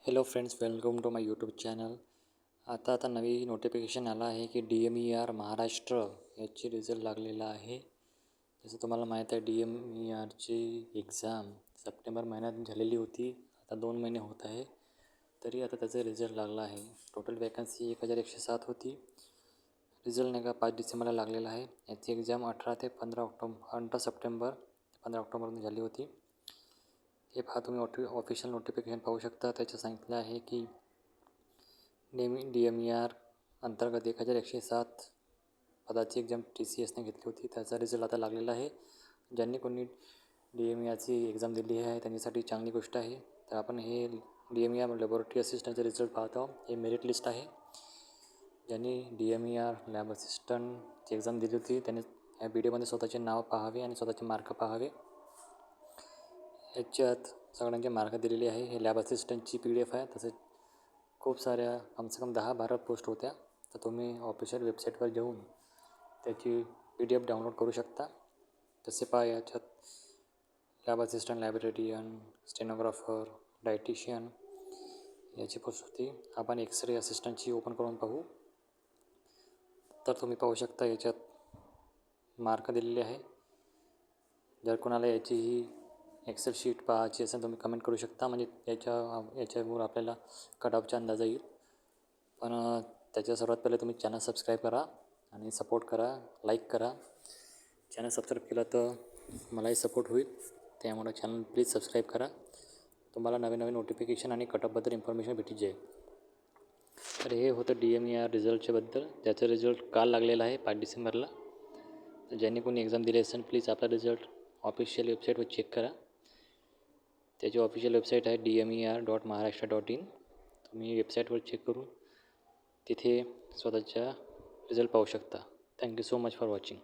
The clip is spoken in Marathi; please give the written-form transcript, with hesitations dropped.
Hello friends, welcome to my YouTube channel. आता नवी नोटिफिकेशन आला आहे की DMER महाराष्ट्र याची रिझल्ट लागलेला आहे. जसं तुम्हाला माहीत आहे, DMERची एक्झाम सप्टेंबर महिन्यात झालेली होती. आता 2 महिने होत आहे, तरी आता त्याचा रिझल्ट लागला आहे. टोटल वॅकन्सी 1107 होती. रिझल्ट नाही का 5 डिसेंबरला लागलेला आहे. याची एक्झाम 18 सप्टेंबर ते 15 ऑक्टोबरमध्ये झाली होती. हे पहा, तुम्ही ऑफिशियल नोटिफिकेशन पाहू शकता. त्याचं सांगितलं आहे की DMER अंतर्गत 1107 पदाची एक्झाम TCSने घेतली होती. त्याचा रिझल्ट आता लागलेला आहे. ज्यांनी कोणी DMERची एक्झाम दिली आहे त्यांच्यासाठी चांगली गोष्ट आहे. तर आपण हे DMER लॅबोरेटरी असिस्टंटचे रिझल्ट पाहतो. हे मेरिट लिस्ट आहे. ज्यांनी DMER लॅब असिस्टंटची एक्झाम दिली होती त्यांनी ह्या व्हिडिओमध्ये स्वतःचे नाव पाहावे आणि स्वतःचे मार्क पाहावे. याच्यात सगळ्यांचे मार्क दिलेले आहे. हे लॅब असिस्टंटची PDF आहे. तसेच खूप साऱ्या कमसे कम 10-12 पोस्ट होत्या. तर तुम्ही ऑफिशियल वेबसाईटवर जाऊन त्याची PDF डाउनलोड करू शकता. तसे पहा, याच्यात lab assistant, librarian, stenographer, dietitian याची पोस्ट होती. आपण एक्सरे असिस्टंटची ओपन करून पाहू. तर तुम्ही पाहू शकता याच्यात मार्क दिलेले आहे. जर कोणाला याचीही एक्सेल शीट पाहायची असेल तुम्ही कमेंट करू शकता. म्हणजे याच्यावर आपल्याला कट ऑफचा अंदाज येईल. पण त्याच्या सर्वात पहिले तुम्ही चॅनल सबस्क्राईब करा आणि सपोर्ट करा, लाईक करा. चॅनल सबस्क्राईब केला तर मलाही सपोर्ट होईल. त्यामुळे चॅनल प्लीज सबस्क्राईब करा. तुम्हाला नवीन नोटिफिकेशन आणि कट ऑफबद्दल इन्फॉर्मेशन भेटून जाईल. तर हे होतं DMER रिझल्टच्याबद्दल. त्याचा रिझल्ट काल लागलेला आहे 5 डिसेंबरला. तर ज्यांनी कोणी एक्झाम दिली असेल प्लीज आपला रिझल्ट ऑफिशियल वेबसाईटवर चेक करा. त्याची ऑफिशियल वेबसाईट आहे DMER.maharashtra.in. तुम्ही वेबसाईटवर चेक करून तिथे स्वतःचा रिझल्ट पाहू शकता. Thank you so much for watching.